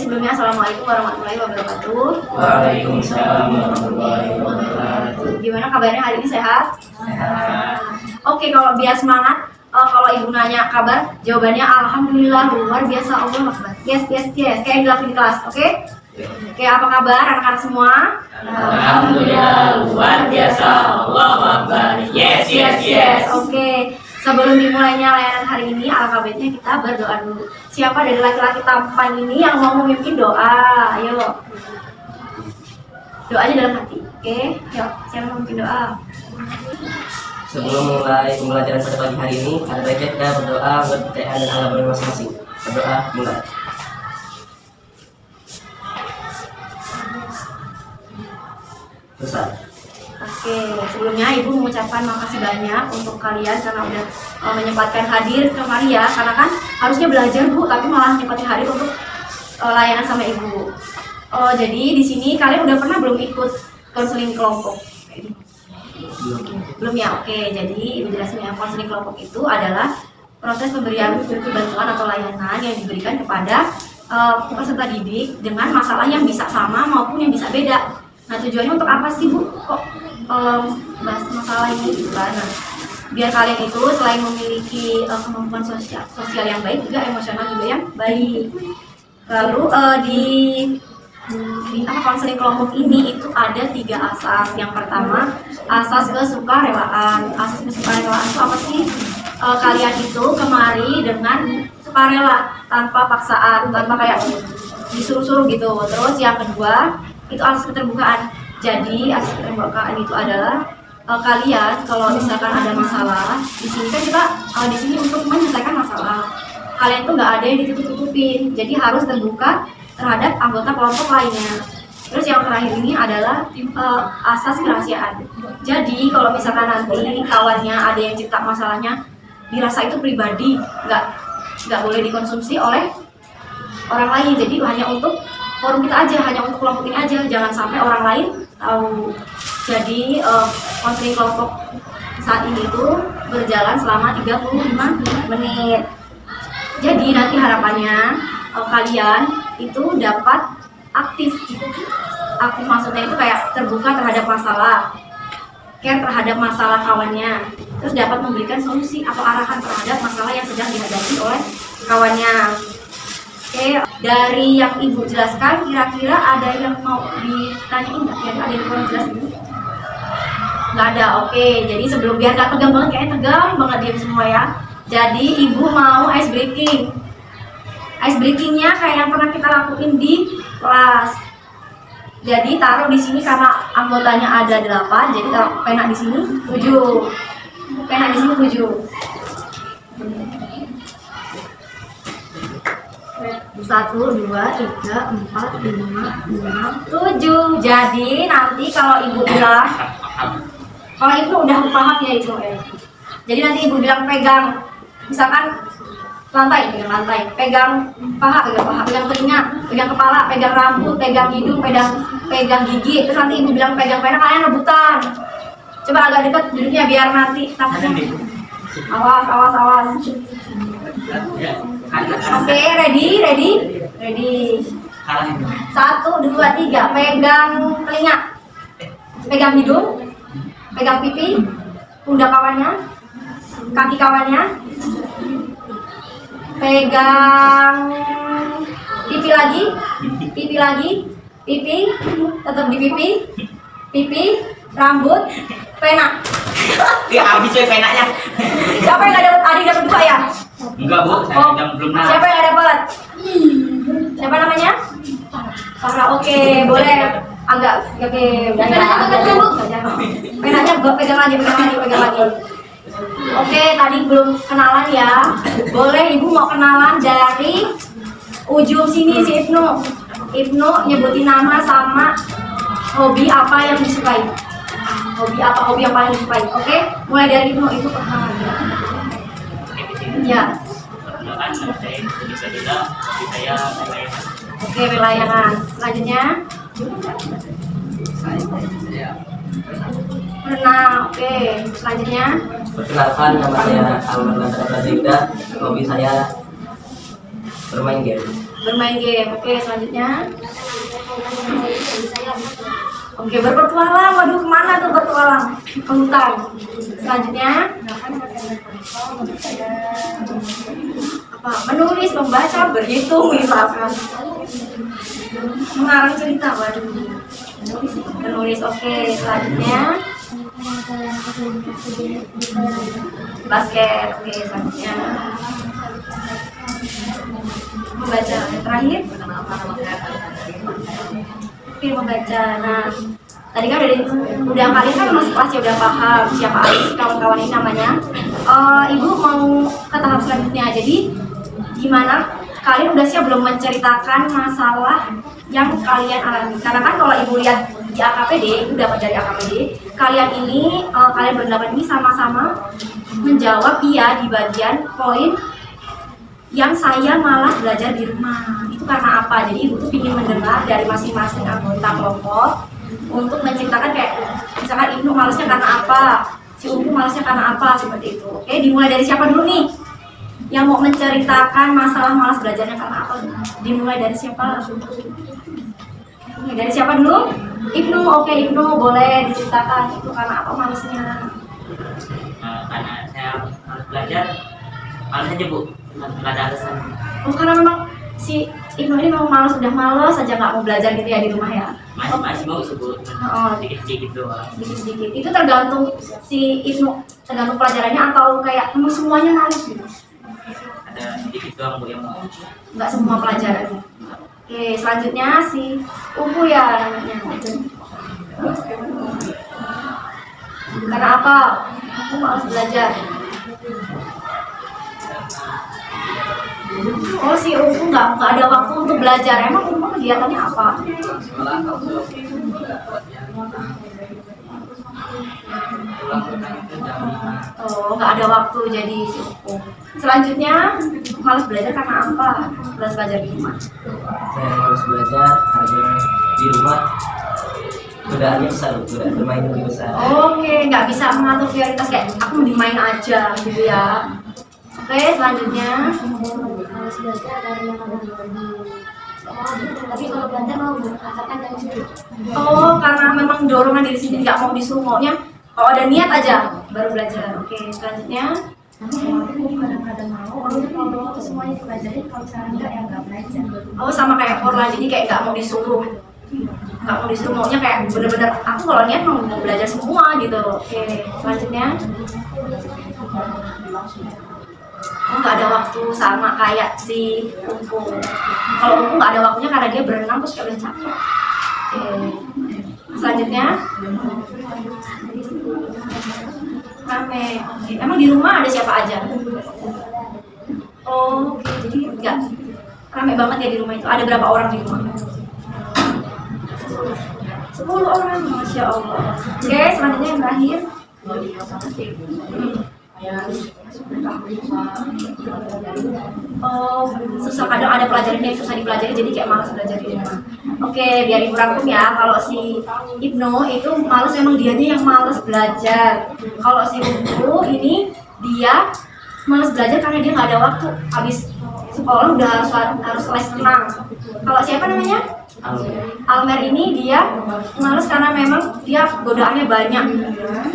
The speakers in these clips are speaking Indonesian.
sebelumnya assalamualaikum warahmatullahi wabarakatuh. Waalaikumsalam warahmatullahi wabarakatuh. Gimana kabarnya hari ini, sehat? Sehat. Oke, kalau biar semangat, kalau ibu nanya kabar, jawabannya alhamdulillah, luar biasa, Allah Akbar. Yes, kayak yang dilakuin di kelas, oke? Oke, apa kabar anak-anak semua? Alhamdulillah, luar biasa, Allahu Akbar. Yes. Oke, sebelum dimulainya layanan hari ini, alangkah baiknya kita berdoa dulu. Siapa dari laki-laki tampan ini yang mau memimpin doa? Ayo. Doanya dalam hati. Oke, yuk, siapa mau memimpin doa? Sebelum mulai pembelajaran pada pagi hari ini, ada baiknya kita berdoa buat kepercayaan dan agama masing-masing. Berdoa mulai. Besar. Oke, sebelumnya Ibu mengucapkan makasih banyak untuk kalian karena udah menyempatkan hadir kemari ya. Karena kan harusnya belajar Bu, tapi malah nyempatin hadir untuk layanan sama Ibu. Jadi di sini kalian udah pernah belum ikut konseling kelompok? Belum ya. Oke, jadi Ibu jelasin ya, konseling kelompok itu adalah proses pemberian bantuan atau layanan yang diberikan kepada peserta didik dengan masalah yang bisa sama maupun yang bisa beda. Nah, tujuannya untuk apa sih Bu? Kok bahas masalah ini gitu kan? Nah, biar kalian itu selain memiliki kemampuan sosial yang baik, juga emosional juga yang baik. Lalu di konseling kelompok ini itu ada 3 asas. Yang pertama, asas kesukarelaan. Asas kesukarelaan itu apa sih? Kalian itu kemari dengan sukarela, tanpa paksaan, tanpa kayak disuruh-suruh gitu. Terus yang kedua, itu asas keterbukaan. Jadi asas keterbukaan itu adalah kalian kalau misalkan ada masalah di sini kan kita di sini untuk menyelesaikan masalah. Kalian tuh nggak ada yang ditutup-tutupin, jadi harus terbuka terhadap anggota kelompok lainnya. Terus yang terakhir ini adalah asas kerahasiaan. Jadi kalau misalkan nanti kawannya ada yang cerita masalahnya, dirasa itu pribadi, nggak boleh dikonsumsi oleh orang lain. Jadi hanya untuk forum kita aja, hanya untuk kelompok ini aja, jangan sampai orang lain tahu. Jadi konseling kelompok saat ini itu berjalan selama 35 menit. Jadi nanti harapannya kalian itu dapat aktif maksudnya itu kayak terbuka terhadap masalah, care terhadap masalah kawannya, terus dapat memberikan solusi atau arahan terhadap masalah yang sedang dihadapi oleh kawannya. Oke, dari yang Ibu jelaskan, kira-kira ada yang mau ditanyain nggak? Ada yang kurang jelas ini? Nggak ada. Oke, jadi sebelum biar nggak tegang banget, kayaknya tegang banget diam semua ya. Jadi Ibu mau ice breaking. Ice breakingnya kayak yang pernah kita lakuin di kelas. Jadi taruh di sini karena anggotanya ada 8, jadi taruh pena di sini 7. Pena di sini 7. 1, 2, 3, 4, 5, 6, 7. Jadi nanti kalau Ibu bilang, kalau Ibu udah paham ya itu Jadi nanti Ibu bilang pegang, misalkan lantai, pegang paha, pegang telinga, pegang kepala, pegang rambut, pegang hidung, pegang gigi. Terus nanti Ibu bilang pegang pena, kalian rebutan. Coba agak dekat duduknya biar nanti takutnya. Awas. Oke, ready. 1, 2, 3. Pegang telinga, pegang hidung, pegang pipi, pundak kawannya, kaki kawannya, pegang pipi lagi, tetap di pipi, rambut, pena. Ya habis ya penanya. Siapa yang nggak dapat? Adik dapat 2 ya? Enggak Bu, saya belum nanya. Siapa yang nggak dapat? Siapa namanya? Farah. Oke, boleh agak oke. Penanya pegang lagi. Oke, tadi belum kenalan ya. Boleh Ibu mau kenalan dari ujung sini si Ibnu nyebutin nama sama hobi apa yang disukai. Hobi yang paling disukai. Oke, mulai dari Ibnu itu perkenalan ya. Ya. Oke, layanan. Selanjutnya berenang. Oke, selanjutnya Perkenalkan, nama saya Alman Lantara Prajuda. Hobi saya bermain game. Bermain game. Oke, selanjutnya. Oke, berpetualang. Waduh, kemana tuh berpetualang? Ke hutan. Selanjutnya. Apa? Menulis, membaca, berhitung, misalkan. Mengarang cerita. Waduh. Menulis. Oke, selanjutnya. Basket. Oke, selanjutnya. Membaca. Yang terakhir. Oke, membaca. Nah, tadi kan udah kalian kan masuk kelas ya, udah paham siapa aja sih kawan-kawan ini namanya. Ibu mau ke tahap selanjutnya. Jadi gimana? Kalian udah siap belum menceritakan masalah yang kalian alami? Karena kan kalau ibu lihat di AKPD, ibu dapat dari AKPD, kalian ini, kalian berdelapan ini sama-sama menjawab iya di bagian poin yang saya malah belajar di rumah. Itu karena apa? Jadi ibu tuh ingin mendengar dari masing-masing anggota kelompok untuk menceritakan kayak misalkan Ibnu malesnya karena apa, si Umpu malesnya karena apa, seperti itu. Oke, dimulai dari siapa dulu nih? Yang mau menceritakan masalah malas belajarnya karena apa? Dimulai dari siapa? Dari siapa dulu? Ibnu. Oke, Ibnu boleh diceritakan itu karena apa malasnya? Karena saya harus belajar, malas aja Bu, nggak ada alasan. Oh, karena memang si Ibnu ini memang malas, udah malas aja nggak mau belajar gitu ya di rumah ya? Masih mau sih Bu, sedikit-sedikit doang. Sedikit-sedikit. Itu tergantung si Ibnu, tergantung pelajarannya atau kayak memang semuanya malas gitu? Ada sedikit doang Bu yang mau. Nggak semua pelajaran. Oke, selanjutnya si Umpu ya namanya. Karena apa? Aku malas belajar. Oh, si Umpu nggak ada waktu untuk belajar. Emang Umpu kegiatannya apa? Oh, nggak ada waktu jadi si Umpu. Selanjutnya, malas belajar karena apa? Malas belajar di rumah. Saya harus belajar karena di rumah godaannya besar, godaan bermain lebih besar. Oke, nggak bisa mengatur prioritas kayak aku mau main aja gitu ya. Oke, selanjutnya. Harus belajar dari yang ada di rumah. Tapi kalau belajar mau merasakan dari situ. Oh, karena memang dorongan diri sendiri nggak mau disuruh, maunya kalau ada niat aja baru belajar. Oke, selanjutnya. Kadang-kadang mau, kalau semuanya dipelajarin, kalau misalnya enggak ya enggak belajar. Oh, sama kayak Forla, jadi kayak nggak mau disuruh, maunya kayak bener-bener aku kalau niat mau belajar semua gitu. Oke, selanjutnya. Oh, nggak ada waktu, sama kayak si Umpu. Kalau Umpu nggak ada waktunya karena dia berenang terus kayak udah capek. Oke, selanjutnya. Rame. Oke, emang di rumah ada siapa aja? Oh, oke, jadi nggak rame banget ya di rumah itu. Ada berapa orang di rumah? 10 orang, Masya Allah. Oke, selanjutnya yang terakhir. Oh, susah, kadang ada pelajaran yang susah dipelajari jadi kayak malas belajar di rumah. Oke, biar ibu rangkum ya. Kalau si Ibnu itu malas, memang dianya yang malas belajar. Kalau si Umpu ini dia malas belajar karena dia nggak ada waktu. Habis sekolah udah harus les renang. Kalau siapa namanya? Almer ini dia malas karena memang dia godaannya banyak,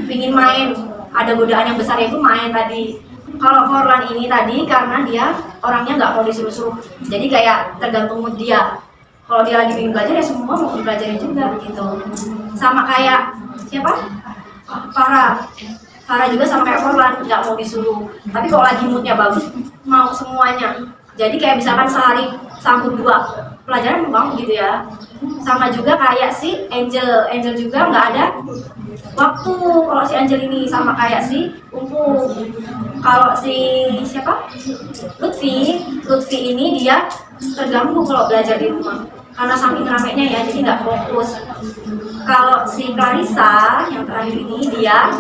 pingin main, ada godaan yang besar yaitu main tadi. Kalau Forlan ini tadi karena dia orangnya nggak mau disuruh-suruh, jadi kayak tergantung mood dia. Kalau dia lagi pengen belajar ya semua mau dipelajarin juga gitu. Sama kayak siapa? Farah juga sama kayak Forlan, nggak mau disuruh. Tapi kalau lagi moodnya bagus mau semuanya. Jadi kayak misalkan sehari sambut 2 pelajaran mau gitu ya. Sama juga kayak si Angel juga nggak ada waktu. Kalau si Angel ini sama kayak si Umpu. Kalau si siapa? Lutfi ini dia terganggu kalau belajar di rumah karena saking ramenya ya, jadi nggak fokus. Kalau si Clarissa yang terakhir ini dia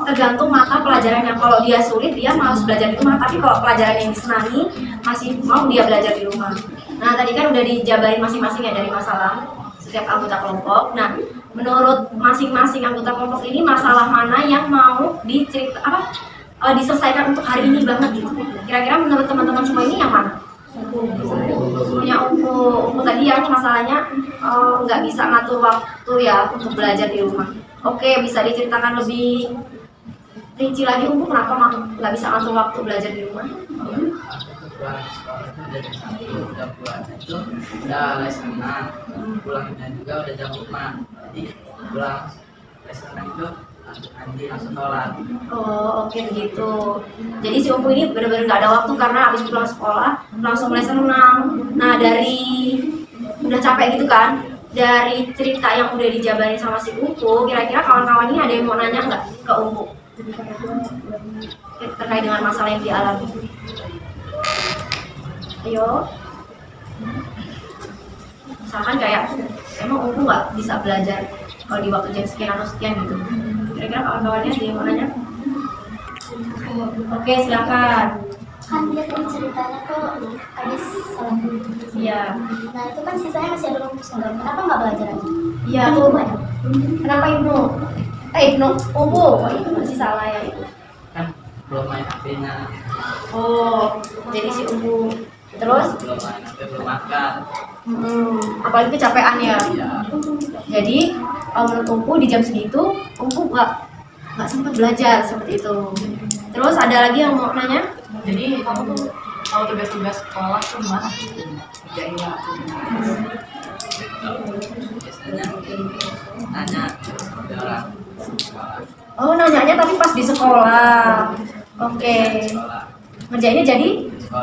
tergantung mata pelajaran yang kalau dia sulit dia malas belajar di rumah, tapi kalau pelajaran yang disenangi masih mau dia belajar di rumah. Nah, tadi kan udah dijabarin masing-masing ya dari masalah setiap anggota kelompok. Nah, menurut masing-masing anggota kelompok ini masalah mana yang mau diselesaikan untuk hari ini banget gitu. Kira-kira menurut teman-teman semua ini yang mana? punya Umpu tadi yang masalahnya nggak bisa ngatur waktu ya untuk belajar di rumah. Oke, bisa diceritakan lebih rinci lagi Umpu kenapa nggak bisa ngatur waktu belajar di rumah? Pulang sekolah itu udah jam 1, udah pulang itu udah les renang, pulangnya juga udah jam 5, jadi pulang les renang itu nanti langsung sholat. Oh, oke begitu. Jadi si Umpu ini benar-benar nggak ada waktu karena habis pulang sekolah langsung les renang. Nah, dari udah capek gitu kan, dari cerita yang udah dijabarin sama si Umpu, kira-kira kawan-kawan ini ada yang mau nanya nggak ke Umpu terkait dengan masalah yang dialami? Ayo. Misalkan kayak emang Umpu nggak bisa belajar kalau di waktu jam sekian atau sekian gitu. Kira-kira kawan-kawannya ada yang mau nanya? Oke, silakan. Kan dia kan ceritanya tuh habis sholat dulu. Iya. Nah itu kan sisanya masih ada waktu sholat. Kenapa nggak belajar aja? Iya, Kan tuh. lupa ya? Kenapa Ibnu? Ibnu, Umpu. Oh, itu masih salah ya itu. Kan belum main HP-nya, Oh, jadi si Umpu. Terus, belum main HP, belum makan. apalagi kecapean ya. Ya, Jadi, menurut Umpu di jam segitu, Umpu nggak sempat belajar seperti itu. Terus ada lagi yang mau nanya? Jadi kamu tuh kalau tugas-tugas sekolah tuh gimana? Kerjainnya biasanya nanya ada orang sekolah, Oh, nanyanya tapi pas di sekolah. Oke. sekolah. Ngerjainnya jadi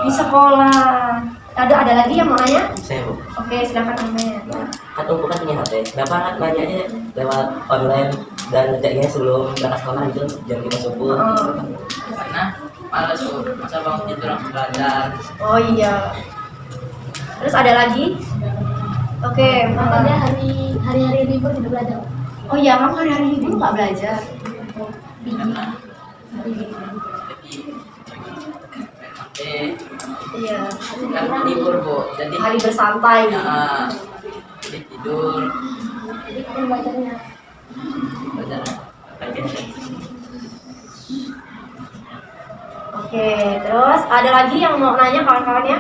di sekolah. Ada lagi yang mau nanya? Saya Bu. Oke, silakan Ahmed. Kan Umpu kan punya HP. Kenapa nanyanya lewat online dan ngerjainnya sebelum berangkat sekolah itu jam 5 subuh? Karena males tuh, masa bangun tidur langsung belajar. Oh iya. Terus ada lagi? Oke, Apa dia hari-hari libur tidak belajar? oh iya, kamu hari-hari libur nggak belajar? Karena jadi Iya. kan libur Bu, jadi Hari bersantai. ya, jadi tidur Jadi kamu belajarnya. belajar Oke, terus ada lagi yang mau nanya kawan-kawannya?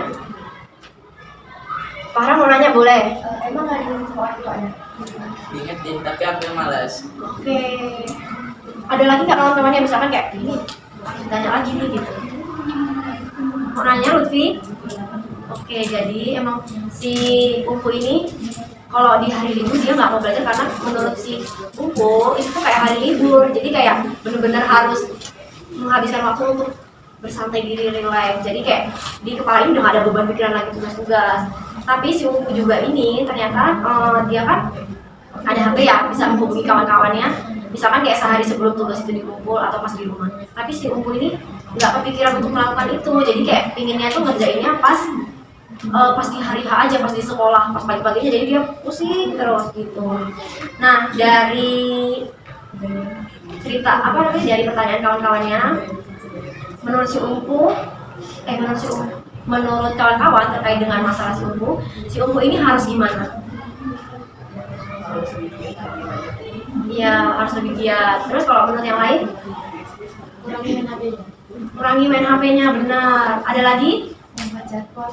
Farah mau nanya boleh? Emang nggak di sekolah itu ada? diingetin tapi aku yang malas. Oke. Ada lagi nggak kawan-kawannya misalkan kayak ini? Tanya lagi nih gitu. Mau nanya Lutfi? Oke, jadi emang si Umpu ini kalau di hari libur dia nggak mau belajar karena menurut si Umpu itu tuh kayak hari libur, jadi kayak bener-bener harus menghabiskan waktu untuk bersantai diri, relax. Jadi kayak di kepala ini udah gak ada beban pikiran lagi tugas-tugas. Tapi si Umpu juga ini ternyata dia kan ada HP ya, bisa menghubungi kawan-kawannya. Misalkan kayak sehari sebelum tugas itu dikumpul atau pas di rumah. Tapi si Umpu ini nggak kepikiran untuk melakukan itu. Jadi kayak pinginnya tuh ngerjainnya pas di hari H aja, pas di sekolah, pas pagi-paginya. Jadi dia pusing terus gitu. Nah, dari cerita dari pertanyaan kawan-kawannya, menurut kawan-kawan terkait dengan masalah si Umpu ini harus gimana? Iya, harus lebih giat. Terus kalau menurut yang lain? Kurangi main HP-nya, benar. Ada lagi? Membuat jadwal.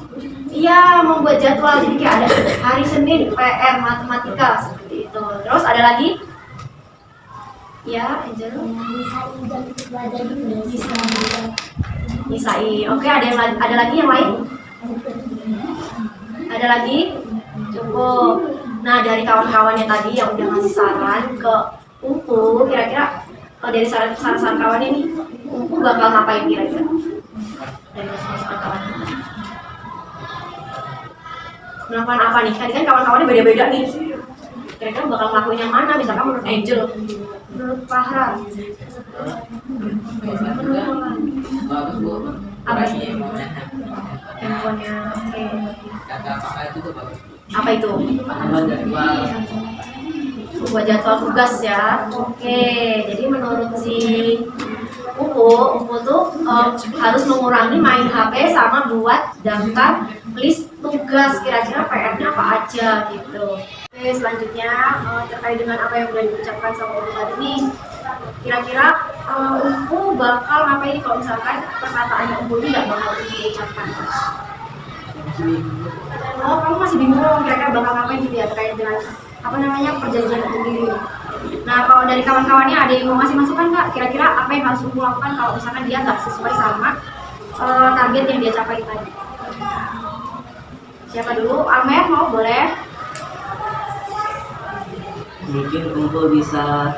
Iya, membuat jadwal. Jadi kayak ada hari Senin PR matematika seperti itu. Terus ada lagi? Ya, Angel. Bisa jam untuk belajar gitu ya. Bisa belajar. Nisain. Oke, ada lagi yang lain? Ada lagi? Cukup. Nah, dari kawan-kawannya tadi yang udah ngasih saran ke Umpu, kira-kira dari saran-saran kawannya nih, Umpu bakal ngapain kira-kira? Dari masukan kawannya. Melakukan apa nih? Tadi kan kawan-kawannya beda-beda nih. Kira-kira bakal ngelakuin yang mana? Misalkan menurut Angel, menurut Fahra. Bagus Bu, lagi mau main Handphonenya, oke. kagak pakai itu tuh bagus. Apa itu? Buat jadwal. Buat jadwal tugas ya. Oke, jadi menurut si Umpu tuh harus mengurangi main HP sama buat daftar list tugas, kira-kira PR-nya apa aja gitu. Oke, selanjutnya terkait dengan apa yang udah diucapkan sama Umpu tadi nih, kira-kira Umpu bakal ngapain kalau misalkan perkataannya Umpu ini nggak bakal diucapkan? masih bingung. Oh, kamu masih bingung kira-kira bakal ngapain gitu ya terkait dengan apa namanya perjanjian itu sendiri. Nah, kalau dari kawan-kawannya ada yang mau ngasih masukan nggak? Kira-kira apa yang harus kamu lakukan kalau misalkan dia nggak sesuai sama target yang dia capai tadi? Siapa dulu? Almer mau boleh? Mungkin kumpul bisa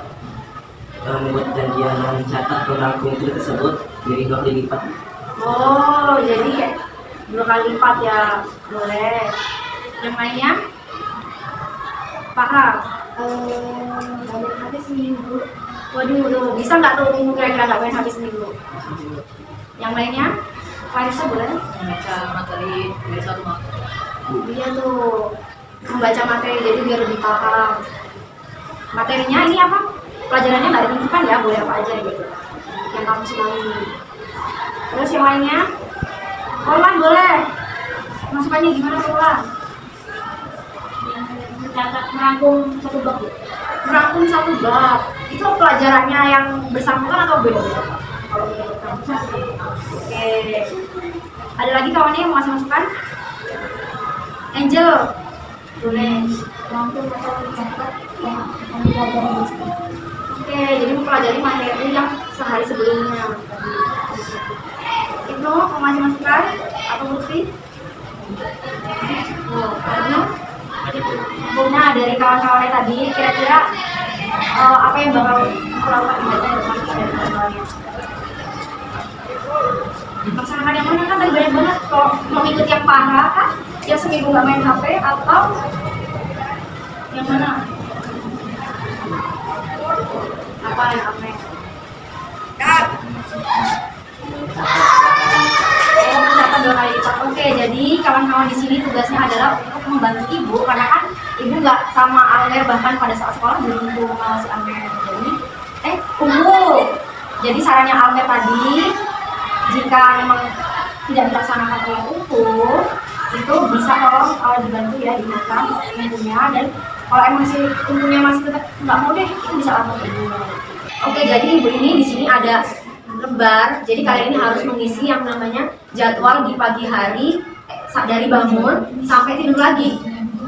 membuat janjian dan catat tentang kumpul tersebut jadi 2 kali lipat. Oh, jadi kayak 2 kali lipat ya, boleh. Yang lainnya? Paham? Banyak habis seminggu. Waduh, tuh, bisa nggak tuh kira-kira nggak main habis seminggu? Yang lainnya? Clarissa boleh? Membaca materi dari satu materi. Iya tuh, membaca materi jadi biar lebih paham. Materinya ini apa? Pelajarannya nggak ditentukan ya, boleh apa aja gitu. Yang kamu senangi. Terus yang lainnya? Roland boleh. Masukannya gimana Roland? Merangkum satu bab. Merangkum satu bab. Itu pelajarannya yang bersangkutan atau beda-beda? Kalau menurut kamu? Oke. Ada lagi kawannya yang mau ngasih masukan? Angel, boleh. Mampu atau mencatat yang kami pelajari di sini. Oke, jadi mempelajari materi yang sehari sebelumnya. Ibnu, mau ngasih masukan? Atau Lutfi? Oh, Ibnu? Nah, dari kawan-kawannya tadi, kira-kira apa yang bakal melakukan ibadah yang depan dari kawan-kawannya? Melaksanakan yang mana kan tadi banyak banget. Kalau mau ikut yang parah kan, yang seminggu nggak main HP atau yang mana? Apa yang apa? Oh, mencatat 2 kali lipat. Oke, jadi kawan-kawan di sini tugasnya adalah untuk membantu ibu karena kan ibu nggak sama Almer bahkan pada saat sekolah belum tentu mengawasi Almer. Jadi, jadi sarannya Almer tadi, jika memang tidak dilaksanakan oleh itu bisa tolong dibantu ya dimakan ibunya, dan kalau emang ibunya masih tetap nggak mau deh, itu bisa lapor ibu. Oke, jadi ibu ini di sini ada lembar, jadi kalian ini harus mengisi yang namanya jadwal di pagi hari dari bangun sampai tidur lagi.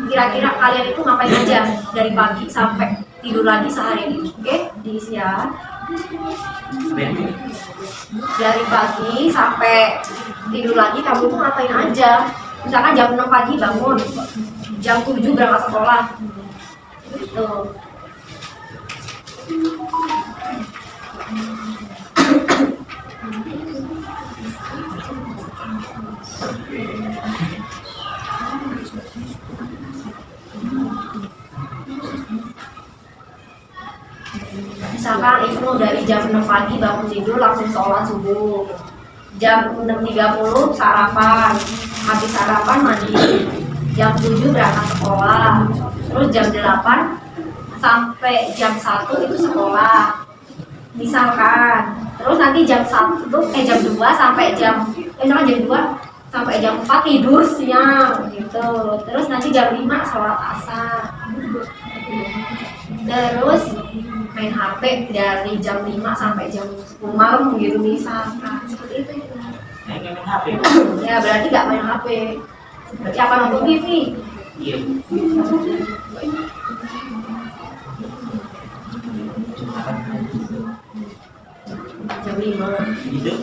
Kira-kira kalian itu ngapain aja dari pagi sampai tidur lagi sehari ini? Oke, diisi ya. Dari pagi sampai tidur lagi kamu tuh ngapain aja? Misalkan jam 6 pagi bangun, jam 7 berangkat sekolah. Gitu. Misalkan itu dari jam 6 pagi bangun tidur langsung sholat subuh, jam 6.30 sarapan, habis sarapan mandi, jam 7 berangkat sekolah, terus jam 8 sampai jam 1 itu sekolah misalkan, terus nanti jam 2 sampai jam 2 sampai jam 4 tidur siang gitu, terus nanti jam 5 sholat asar, terus main HP dari jam 5 sampai jam 10 malam gitu misalkan, seperti itu. Main HP. Ya berarti nggak main HP, berarti apa, nonton TV? Iya. Jam 5. Gitu.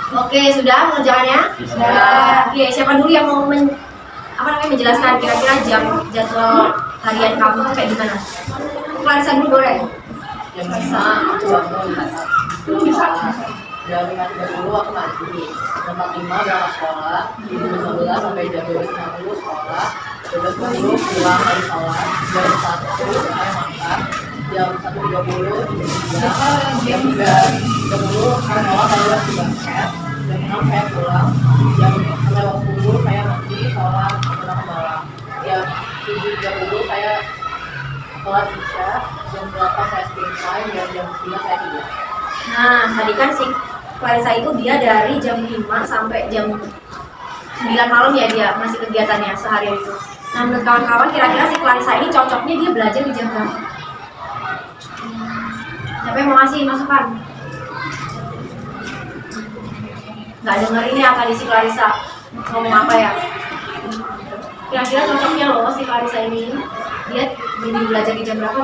Oke, sudah mengerjakannya? Sudah. Oke, siapa dulu yang mau menjelaskan kira-kira jadwal harian kamu tuh kayak gimana? Clarissa dulu boleh? Jam 5 aku bangun, terus jam 5.30 aku mandi, jam 4.05 berangkat sekolah, jam 11 sampai jam 12.50 sekolah, jam 12.10 pulang dari sholat, jam 1 saya makan, jam 1.30 jam 3.30 saya sholat lalu lagi basket, jam 6 saya pulang, jam sampai waktu 10 saya mandi, sholat, pulang ke bawah, jam 7.30 saya sholat isya, jam 8 saya screen time, dan jam 9 saya tidur. Nah, tadi kan si Clarissa itu dia dari jam 5 sampai jam 9 malam ya dia masih kegiatannya sehari itu. Nah menurut kawan-kawan kira-kira si Clarissa ini cocoknya dia belajar di jam berapa? Siapa yang mau ngasih masukan? Nggak dengerin ya tadi si Clarissa ngomong apa ya? Kira-kira cocoknya loh si Clarissa ini dia jadi belajar di jam berapa?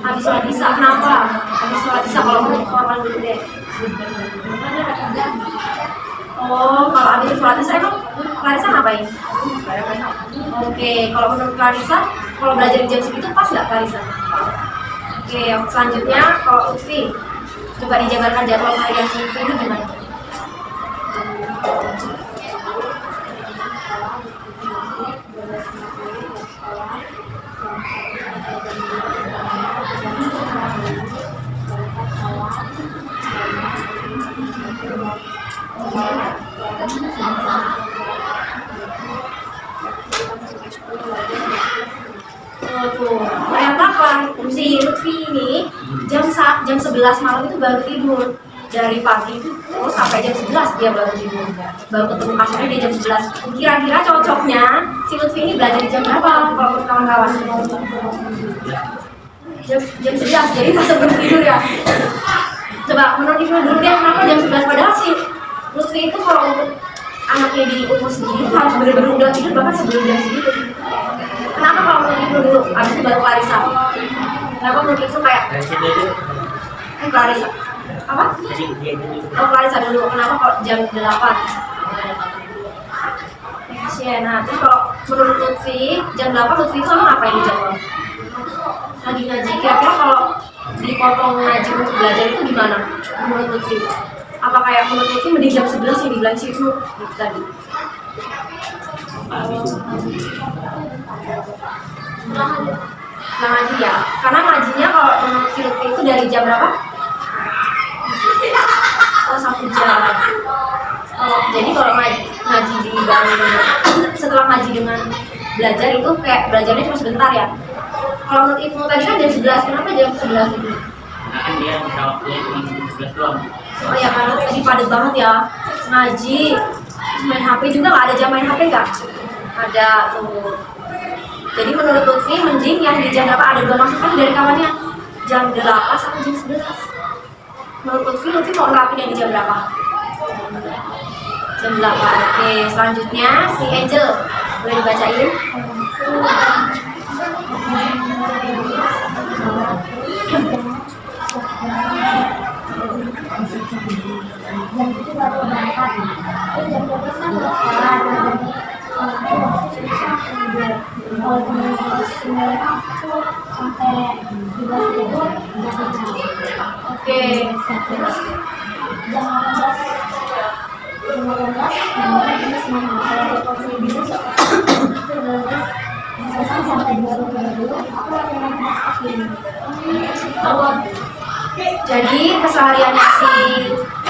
Habis sholat isya. Kenapa? Habis sholat isya kalau menurut korban dulu deh. Oh, kalau habis sholat isya emang Clarissa ngapain? Oke, kalau menurut Clarissa, kalau belajar di jam segitu pas nggak Clarissa? Oke, selanjutnya kalau Lutfi, coba dijabarkan jadwal harian Lutfi ini gimana? Tuh, ternyata si Lutfi ini jam 11 malam itu baru tidur. Dari pagi itu terus sampai jam 11 dia baru tidur. Baru ketemu kasurnya dia jam 11. Kira-kira cocoknya si Lutfi ini belajar di jam berapa kalau menurut kawan-kawan? Jam 11, jadi pas sebelum tidur ya. Coba menurut Ibu dulu deh, kenapa jam 11 padahal si Lutfi itu kalau untuk anaknya di umur segini harus benar-benar udah tidur bahkan sebelum jam segitu. Kenapa kalau menurut Ibu dulu, abis itu baru Clarissa? Kenapa menurut Ibu kayak Clarissa? Apa? Oh Clarissa dulu, kenapa kalau jam 8? Nah, terus kalau menurut Lutfi, jam 8 Lutfi itu sama ngapain di jadwal? Lagi ngaji, kira-kira kalau dipotong ngaji untuk belajar itu gimana menurut Lutfi? Apa kayak menurut Lutfi mending jam 11 yang dibilang sih itu gitu tadi? Nah ngaji ya, karena ngajinya kalau menurut si Lutfi itu dari jam berapa? Oh 1 jam. Jadi kalau ngaji di setelah ngaji dengan belajar itu kayak belajarnya cuma sebentar ya. Kalau menurut Ibu tadi kan jam 11, kenapa jam 11 itu? Nah kan dia bisa waktunya cuma 11 doang. Oh ya karena tadi padat banget ya ngaji, main HP juga nggak ada jam main HP nggak? Ada tuh. Jadi menurut Lutfi mending yang di jam berapa ada 2 masukan dari kawannya jam 8 sampai jam 11. Menurut Lutfi mau nerapin yang di jam berapa? Jam 8. Oke, selanjutnya si Angel boleh dibacain? Jam itu baru berangkat. Terus jam 12 kan udah sekolah. Kalau kemudian sampai 12 itu Oke. terus jam 18 kalau bisnis sampai 22 aku latihan masakin. Jadi kesehariannya si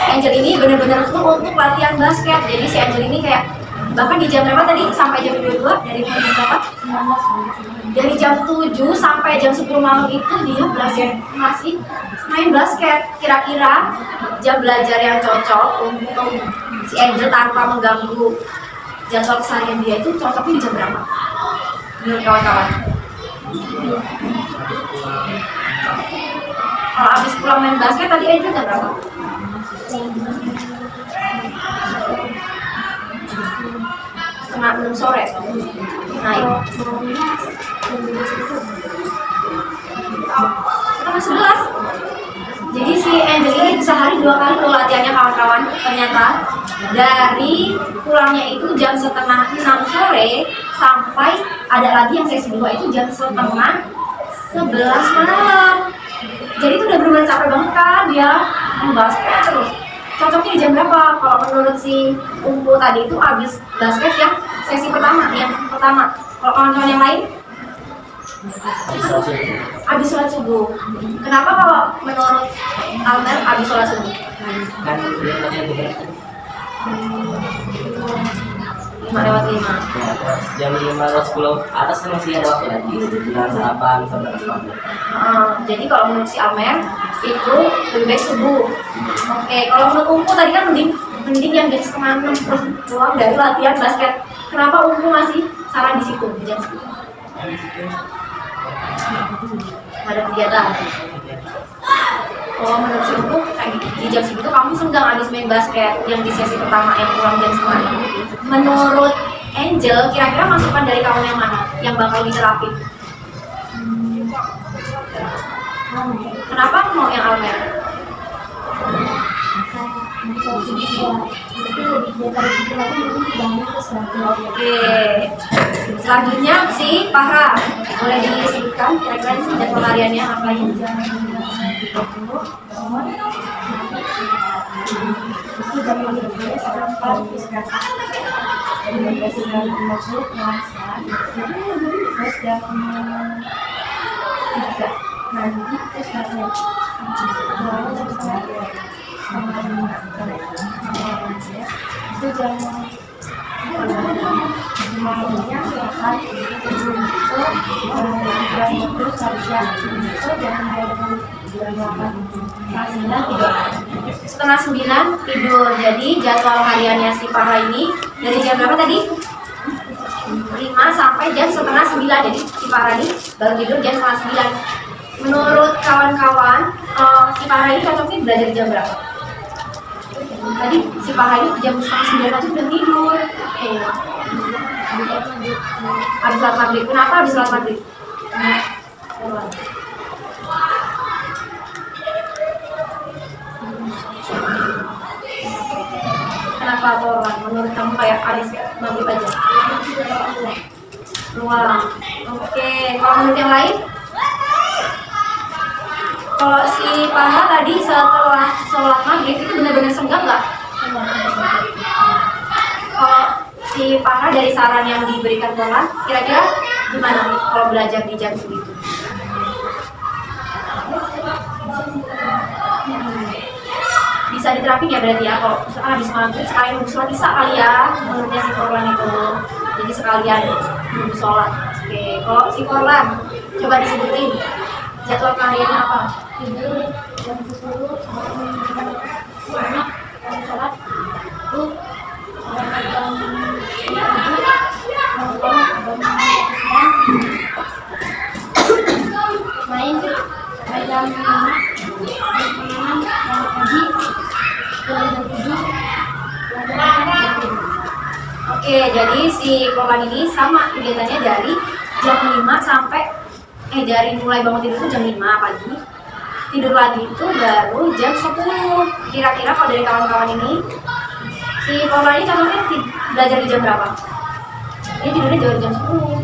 Angel ini benar-benar full untuk latihan basket. Jadi si Angel ini kayak bahkan di jam berapa tadi sampai jam 22 dari jam berapa? 19. Dari jam 7 sampai jam 10 malam itu dia belajar masih main basket. Kira-kira jam belajar yang cocok untuk si Angel tanpa mengganggu jadwal keseharian dia itu cocoknya di jam berapa? Menurut kawan-kawan. Kalau habis pulang main basket tadi Angel jam berapa? Setengah 6 sore. Naik. Setengah 11. Jadi si Angel ini sehari 2 kali tuh latihannya kawan-kawan. Ternyata dari pulangnya itu jam setengah 6 sore sampai ada lagi yang sesi 2 itu jam setengah 11 malam. Jadi itu udah bener-bener capek banget kan dia main basket terus. Cocoknya di jam berapa? Kalau menurut si Umpu tadi itu abis basket yang sesi pertama, Kalau kawan-kawan yang lain? Abis sholat subuh. Kenapa kalau menurut Almer abis sholat subuh? Kan dia latihan beberapa. 5 lewat 5. Ya, terus jam 5 atau 10 atas kan masih ada waktu lagi dengan sarapan sampai sekolah. Jadi kalau menurut si Almer itu lebih baik subuh. Oke, kalau menurut Umpu tadi kan mending mending yang jam setengah 6 pulang dari latihan basket. Kenapa Ungu masih saran di situ di jam segitu? Ada kegiatan. Oh, menurut si Ungu kayak di jam segitu kamu senggang habis main basket yang di sesi pertama yang pulang jam setengah 6. Menurut Angel, kira-kira masukan dari kamu yang mana yang bakal diterapin? Kenapa mau yang Almer? Oke, selanjutnya si Pahra, boleh disebutkan kira-kira jadwal hariannya apa ini? Setengah 9 tidur. Jadi jadwal hariannya si Farah ini dari jam berapa tadi? 5 sampai jam setengah 9. Jadi si Farah ini baru tidur jam setengah 9. Menurut kawan-kawan, si Farah ini cocoknya belajar jam berapa? Tadi si Farah ini jam setengah 9 aja udah tidur. Habis sholat maghrib. Kenapa habis sholat maghrib? Kenapa Poran? Menurut kamu kayak habis maghrib aja? Luang. Oke, kalau menurut yang lain? Kalau si Paha tadi setelah sholat maghrib itu benar-benar senggang nggak? Kalau si Paha dari saran yang diberikan Poran, kira-kira gimana kalau belajar di jam segitu? Bisa diterapin ya berarti ya, kalau misalkan habis maghrib sekalian nunggu sholat isya kali ya, menurutnya si Korlan itu. Jadi sekalian nunggu sholat. Oke, kalau si Korlan coba disebutin jadwal hariannya apa? Tidur jam 10 sholat itu main jam 5 Oke, jadi si Korban ini sama kegiatannya dari jam 5 sampai dari mulai bangun tidur itu jam 5 pagi. Tidur lagi itu baru jam 10. Kira-kira kalau dari kawan-kawan ini si Korban ini contohnya belajar di jam berapa? Dia tidurnya dari jam 10.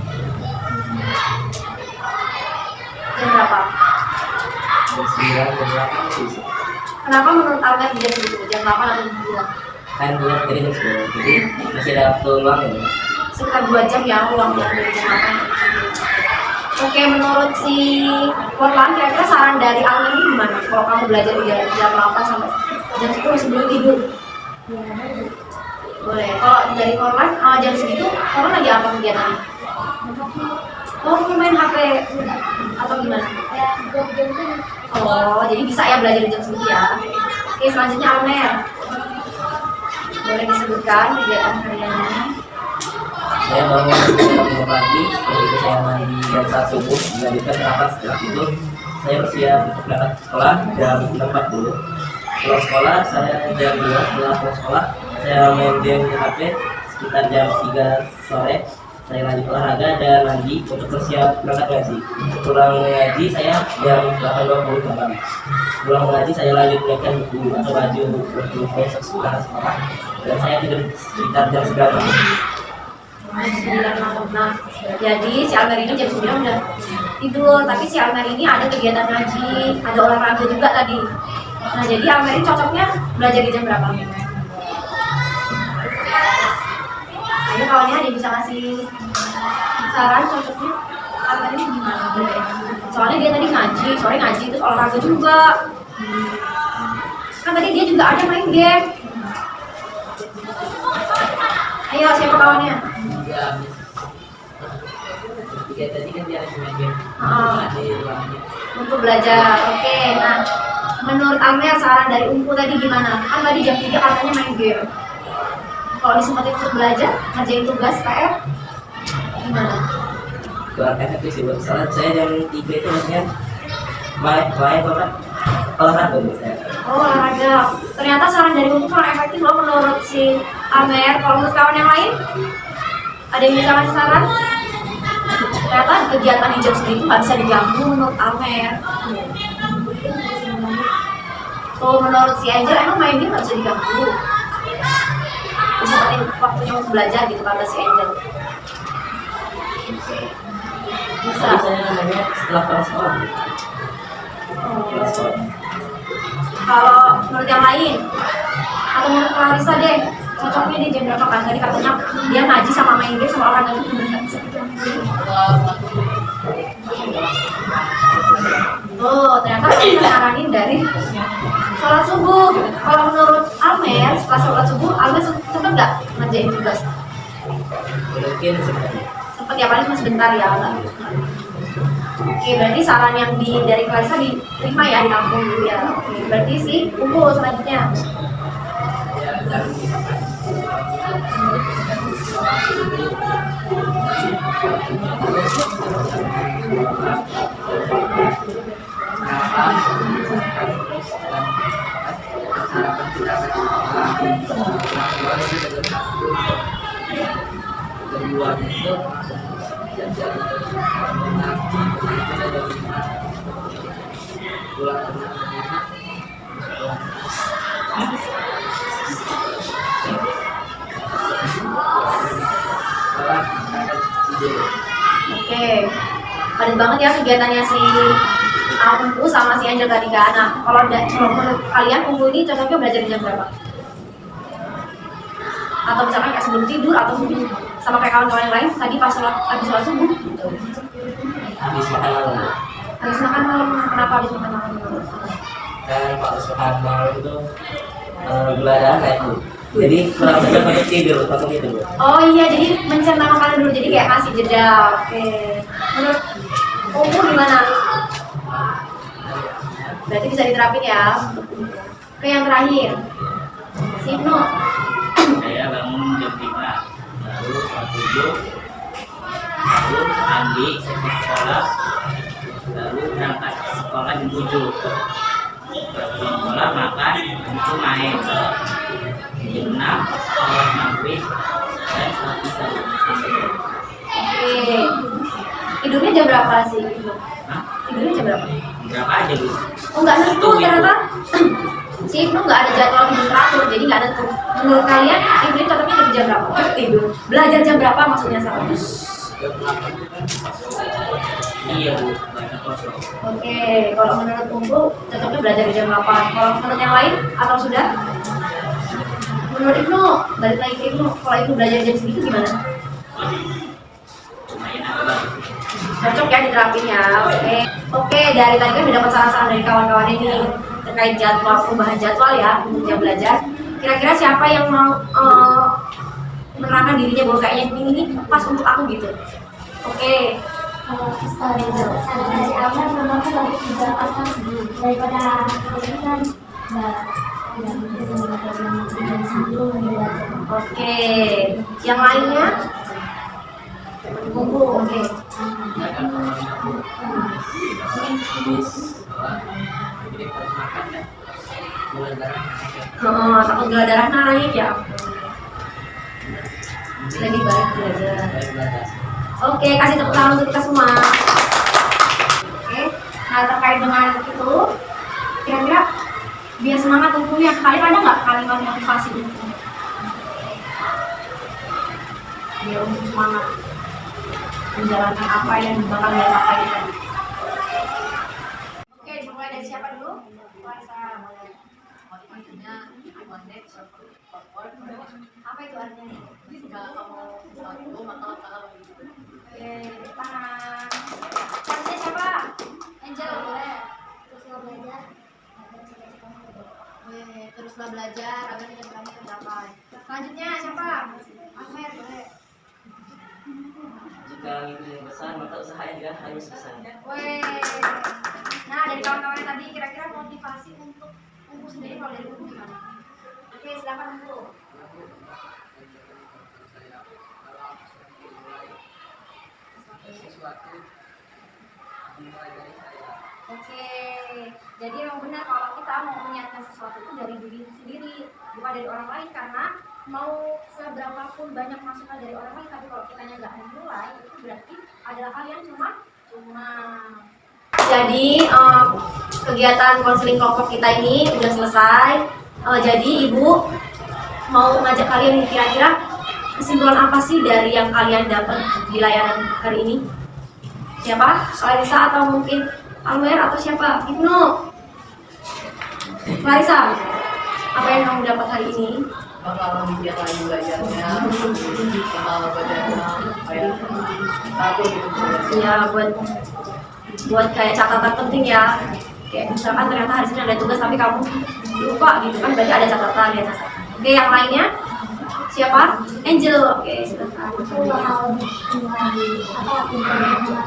Jam berapa? Jam 9, jam 8 sih. Kenapa menurut Albert jam segitu? Jam 8 atau jam 9? Kan dia dari jam 10, jadi masih ada waktu luang ya. Sekitar 2 jam ya luangnya dari jam 8. Oke, menurut si Korlan, kira-kira saran dari Albert ini gimana? Kalau kamu belajar di jam 8 sampai jam 10 sebelum tidur? Boleh. Kalau dari Korlan, jam segitu, Korlan lagi apa kegiatannya? Oh, main HP atau gimana? Oh, jadi bisa ya belajar di jam segitu ya. Oke, selanjutnya Almer. Boleh disebutkan kegiatan hariannya? Saya bangun pagi, kemudian saya mandi jam 1 subuh, dilanjutkan rapat. Setelah itu saya bersiap untuk berangkat sekolah jam 6.40. Pulang sekolah saya jam 2. Setelah pulang sekolah saya main game di HP sekitar jam 3 sore. Saya lanjut olahraga dan mandi untuk bersiap berangkat ngaji. Pulang ngaji saya jam 8.20 malam. Pulang ngaji saya lanjut menyiapkan buku atau baju untuk besok sekolah. Dan saya tidur sekitar jam 9 malam. Nah, jadi si Almer ini jam 9 udah tidur, tapi si Almer ini ada kegiatan ngaji, ada olahraga juga tadi. Nah, jadi Almer ini cocoknya belajar di jam berapa? Ayo kawannya ada yang bisa ngasih saran cocoknya Almer ini gimana? Soalnya dia tadi ngaji, sore ngaji, terus olahraga juga. Kan tadi dia juga ada main game. Ayo, siapa kawannya? Tiga tadi kan dia harus main game. Ah. Di ruangnya. Untuk belajar, oke. Nah, menurut Amer saran dari Ungu tadi gimana? Kan tadi jam 3 katanya main game. Kalau disempetin untuk belajar, ngerjain tugas PR, gimana? Kurang efektif sih, soalnya saya jam 3 itu maksudnya main apa olahraga biasanya. Oh, olahraga. Ternyata saran dari Ungu kurang efektif loh menurut si Amer. Kalau menurut kawan yang lain, ada yang bisa kasih saran? Ternyata kegiatan di jam segitu nggak bisa diganggu menurut Amer. Tuh menurut si Angel emang main game nggak bisa diganggu. Disempetin waktunya untuk belajar gitu kata si Angel. Bisa. Tapi saya namanya setelah kelas sekolah. Kalau menurut yang lain atau menurut Clarissa deh, cocoknya di jam berapa kan? Tadi katanya dia ngaji sama main game sama olahraga itu bener nggak bisa diganggu. Oh, ternyata kita saranin dari sholat subuh. Kalau menurut Amer, setelah sholat subuh, Amer sempet nggak ngerjain tugas? Mungkin sebenarnya. Sempet ya, paling cuma sebentar ya. Oke, berarti saran yang dari Clarissa diterima ya, ditampung dulu ya. Oke, berarti sih Ungu selanjutnya. Keduanya itu jajan pulang Oke, padat banget ya kegiatannya si Ungu sama si Angel tadi kan. Nah, kalau menurut kalian Ungu ini cocoknya belajar di jam berapa? Atau misalkan kayak sebelum tidur atau mungkin sama kayak kawan-kawan yang lain tadi pas habis sholat subuh? Habis makan malam. Habis makan malam, kenapa habis makan malam? Kan Pak habis makan malam itu gula darah naik Bu. Jadi kurang banyak banyak tidur, takut itu Bu. Oh iya, jadi mencerna makanan dulu, jadi kayak ngasih jeda. Oke. Menurut Ungu gimana? Berarti bisa diterapin ya. Oke, yang terakhir, si Ibnu. Saya bangun jam 5, lalu sholat subuh, lalu mandi, selesai sekolah, lalu berangkat ke sekolah jam 7. Pulang sekolah makan, itu main. Jam 6 sholat maghrib dan sholat isya. Oke. Tidurnya jam berapa sih? Hah? Tidurnya jam berapa? Berapa aja Bu? Oh, nggak nentu ternyata. Si Ibnu nggak ada jadwal tidur teratur, jadi nggak nentu. Menurut kalian, Ibnu cocoknya tidur jam berapa? Tidur. Belajar jam berapa maksudnya salah? Iya Bu, banyak kosong. Oke, kalau menurut Ungu cocoknya belajar di jam 8. Kalau menurut yang lain atau sudah? Menurut Ibnu, balik lagi ke Ibnu, kalau Ibnu belajar jam segitu gimana? Lumayan agak bagus. Cocok ya diterapin ya. Oke, dari tadi kan udah dapat saran-saran dari kawan-kawan ini terkait jadwal, perubahan jadwal ya untuk jam belajar. Kira-kira siapa yang mau menerangkan dirinya bahwa kayaknya ini pas untuk aku gitu? Oke. Saran dari awal memang harus juga pasang daripada ini kan tidak mungkin sebelum belajar. Oke, yang lainnya? Ungu, oke. Takut gula darah naik ya. Lebih baik belajar. Oke, kasih tepuk tangan untuk kita semua. Oke, nah terkait dengan itu, kira-kira biar semangat Ungunya, kalian ada nggak kalimat motivasi Ungu? Biar untuk semangat menjalankan apa yang bakal dia capai tadi. Oke, dimulai dari siapa dulu? Clarissa, boleh. Motivasinya one-day self-support. Apa itu artinya? Jika kamu selalu maka kalau Oke, tangan. Selanjutnya siapa? Angel, boleh. Teruslah belajar agar cita-cita kamu tercapai. Oke, teruslah belajar agar cita-cita kamu tercapai. Selanjutnya siapa? Ahmed, boleh. Jika mimpi besar, maka usahanya juga harus besar. Weh. Nah, dari kawan-kawan tadi kira-kira motivasi untuk sendiri kalau dari Ibu gimana? Oke, silakan Bu. Sesuatu dimulai dari saya. Oke, jadi memang benar kalau kita mau menyiapkan sesuatu itu dari diri sendiri, bukan dari orang lain. Karena mau seberapapun banyak masukan dari orang lain, tapi kalau kitanya nggak memulai, itu berarti adalah kalian cuma. Jadi kegiatan konseling kelompok kita ini udah selesai. Jadi Ibu mau ngajak kalian nih, kira-kira kesimpulan apa sih dari yang kalian dapat di layanan hari ini? Siapa? Clarissa atau mungkin Almer atau siapa? Ibnu. Clarissa, apa yang kamu dapat hari ini? Bakal giat lagi belajarnya, bakal belajarnya kayak satu gitu. Ya buat kayak catatan penting ya. Kayak misalkan ternyata hari ini ada tugas tapi kamu lupa gitu kan, berarti ada catatan ya. Oke, yang lainnya siapa? Angel. Oke, silakan. Aku bakal bikin lagi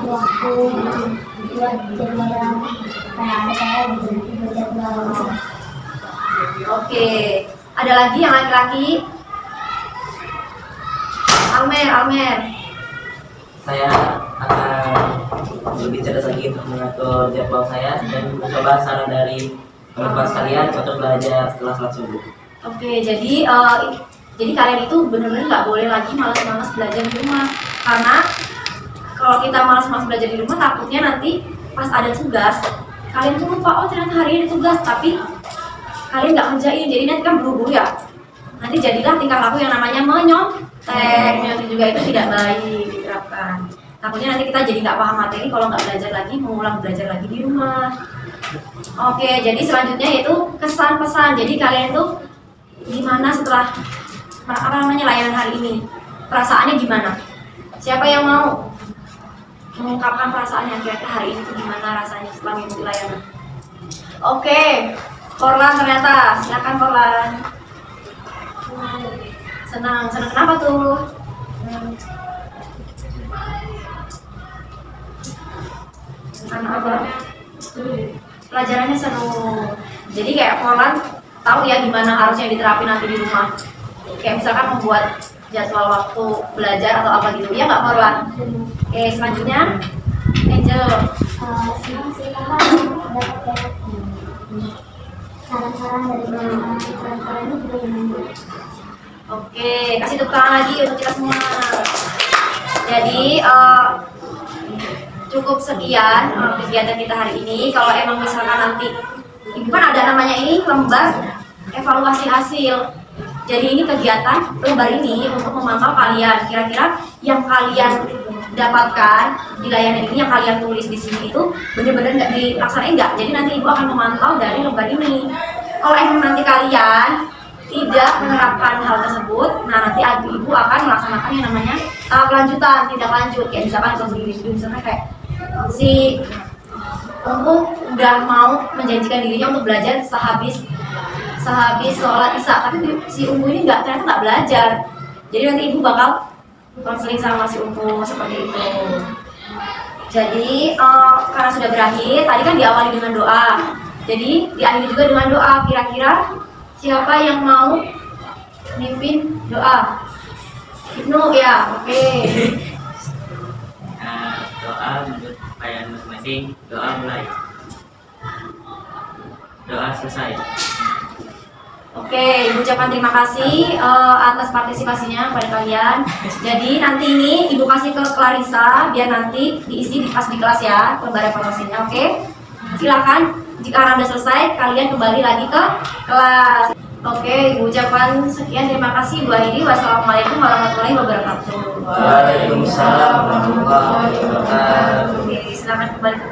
waktu buat jadwal kayak ada saya gitu buat jadwal. Oke, ada lagi yang laki-laki? Almer. Saya akan lebih cerdas lagi untuk mengatur jadwal saya dan mencoba saran dari teman-teman sekalian untuk belajar setelah sholat subuh. Oke, jadi kalian itu benar-benar nggak boleh lagi malas-malas belajar di rumah. Karena kalau kita malas-malas belajar di rumah, takutnya nanti pas ada tugas kalian tuh lupa, oh ternyata hari ini tugas, tapi kalian nggak kerjain. Jadi nanti kan buru-buru ya. Nanti jadilah tingkah laku yang namanya menyontek. Menyontek juga itu tidak baik diterapkan. Takutnya nanti kita jadi nggak paham materi kalau nggak belajar lagi, mengulang belajar lagi di rumah. Oke, jadi selanjutnya yaitu kesan pesan. Jadi kalian tuh gimana setelah layanan hari ini? Perasaannya gimana? Siapa yang mau mengungkapkan perasaannya, kira-kira hari ini tuh gimana rasanya setelah mengikuti layanan? Oke, Forlan ternyata. Silakan Forlan. Senang kenapa tuh? Karena apa? Pelajarannya seru. Jadi kayak Forlan tahu ya gimana harusnya diterapin nanti di rumah. Kayak misalkan membuat jadwal waktu belajar atau apa gitu. Ya nggak Forlan? Oke, selanjutnya Angel. Senang sih karena dapat saran-saran dari saran-saran itu juga membantu. Oke, kasih tepuk tangan lagi untuk kita semua. Jadi cukup sekian kegiatan kita hari ini. Kalau emang misalkan nanti Ibu kan ada namanya ini lembar evaluasi hasil. Jadi ini kegiatan lembar ini untuk memantau kalian. Kira-kira yang kalian dapatkan di layanan ini, yang kalian tulis di sini itu benar-benar nggak dilaksanain nggak? Jadi nanti Ibu akan memantau dari lembar ini. Kalau emang nanti kalian tidak menerapkan hal tersebut, nah nanti Ibu akan melaksanakan yang namanya tahap lanjutan, tindak lanjut. Kayak misalkan misalnya kayak si Ummu udah mau menjanjikan dirinya untuk belajar sehabis sholat isya, tapi si Ummu ini ternyata nggak belajar. Jadi nanti Ibu bakal konseling sama si Ummu seperti itu. Jadi karena sudah berakhir, tadi kan diawali dengan doa. Jadi diakhiri juga dengan doa. Kira-kira siapa yang mau mimpin doa? Ibnu ya, oke. Nah, doa menurut kalian masing-masing. Doa mulai. Doa selesai. Oke, Ibu ucapkan terima kasih atas partisipasinya kepada kalian. Jadi nanti ini Ibu kasih ke Clarissa biar nanti diisi pas di kelas ya, lembar evaluasinya. Oke, silakan. Jika Anda selesai, kalian kembali lagi ke kelas. Oke, Ibu ucapkan sekian. Terima kasih Bu Aidi. Wassalamualaikum warahmatullahi wabarakatuh. Waalaikumsalam warahmatullahi wabarakatuh. Oke, silakan kembali ke